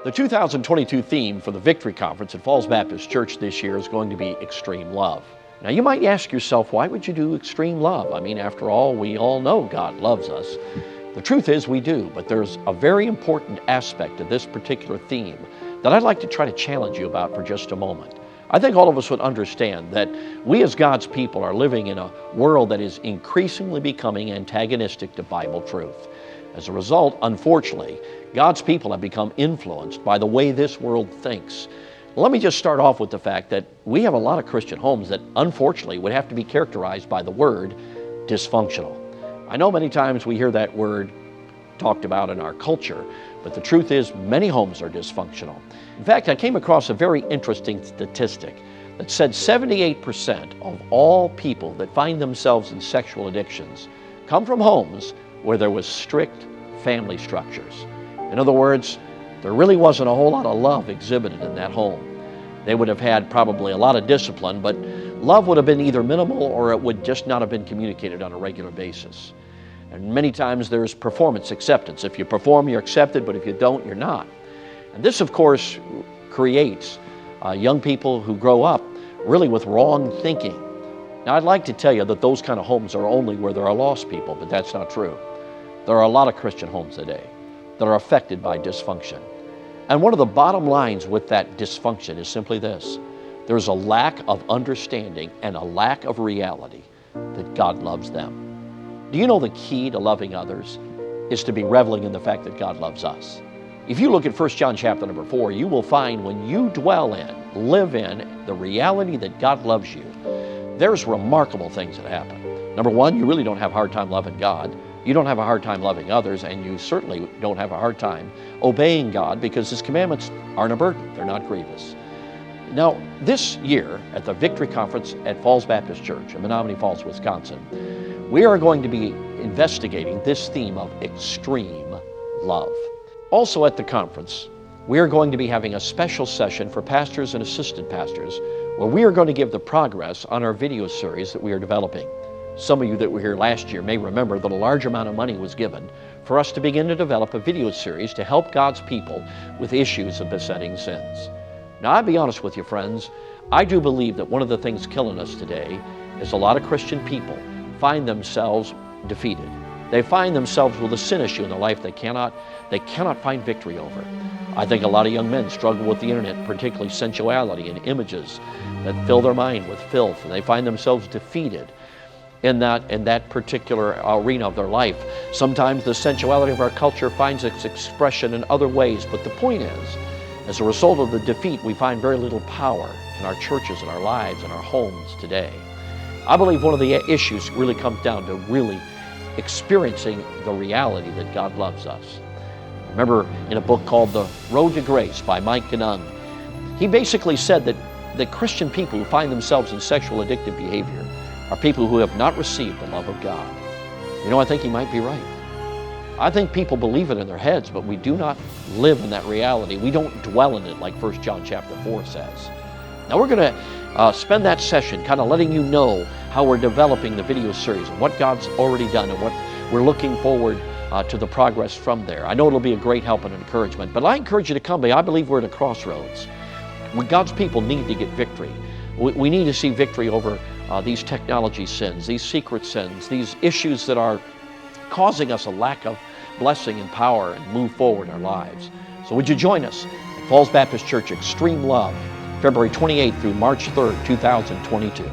The 2022 theme for the Victory Conference at Falls Baptist Church this year is going to be Extreme Love. Now you might ask yourself, why would you do extreme love? I mean, after all, we all know God loves us. The truth is we do, but there's a very important aspect of this particular theme that I'd like to try to challenge you about for just a moment. I think all of us would understand that we as God's people are living in a world that is increasingly becoming antagonistic to Bible truth. As a result, unfortunately, God's people have become influenced by the way this world thinks. Let me just start off with the fact that we have a lot of Christian homes that unfortunately would have to be characterized by the word dysfunctional. I know many times we hear that word talked about in our culture, but the truth is many homes are dysfunctional. In fact, I came across a very interesting statistic that said 78% of all people that find themselves in sexual addictions come from homes where there was strict family structures. In other words, there really wasn't a whole lot of love exhibited in that home. They would have had probably a lot of discipline, but love would have been either minimal or it would just not have been communicated on a regular basis. And many times there's performance acceptance. If you perform, you're accepted, but if you don't, you're not. And this, of course, creates young people who grow up really with wrong thinking. Now, I'd like to tell you that those kind of homes are only where there are lost people, but that's not true. There are a lot of Christian homes today that are affected by dysfunction. And one of the bottom lines with that dysfunction is simply this: there's a lack of understanding and a lack of reality that God loves them. Do you know the key to loving others is to be reveling in the fact that God loves us? If you look at 1 John chapter number 4, you will find when you dwell in, live in the reality that God loves you, there's remarkable things that happen. Number one, you really don't have a hard time loving God. You don't have a hard time loving others, and you certainly don't have a hard time obeying God because His commandments aren't a burden. They're not grievous. Now, this year at the Victory Conference at Falls Baptist Church in Menominee Falls, Wisconsin, we are going to be investigating this theme of extreme love. Also at the conference, we are going to be having a special session for pastors and assistant pastors where we are going to give the progress on our video series that we are developing. Some of you that were here last year may remember that a large amount of money was given for us to begin to develop a video series to help God's people with issues of besetting sins. Now, I'll be honest with you, friends, I do believe that one of the things killing us today is a lot of Christian people find themselves defeated. They find themselves with a sin issue in their life they cannot find victory over. I think a lot of young men struggle with the internet, particularly sensuality and images that fill their mind with filth, and they find themselves defeated in that particular arena of their life. Sometimes the sensuality of our culture finds its expression in other ways, but the point is, as a result of the defeat, we find very little power in our churches, in our lives, in our homes today. I believe one of the issues really comes down to really experiencing the reality that God loves us. Remember in a book called The Road to Grace by Mike Ganung, he basically said that Christian people who find themselves in sexual addictive behavior are people who have not received the love of God. You know, I think he might be right. I think people believe it in their heads, but we do not live in that reality. We don't dwell in it like 1 John chapter 4 says. Now we're going to spend that session kind of letting you know how we're developing the video series and what God's already done and what we're looking forward to the progress from there. I know it'll be a great help and encouragement, but I encourage you to come. I believe we're at a crossroads. God's people need to get victory. We need to see victory over these technology sins, these secret sins, these issues that are causing us a lack of blessing and power and move forward in our lives. So would you join us at Falls Baptist Church Extreme Love, February 28th through March 3rd, 2022.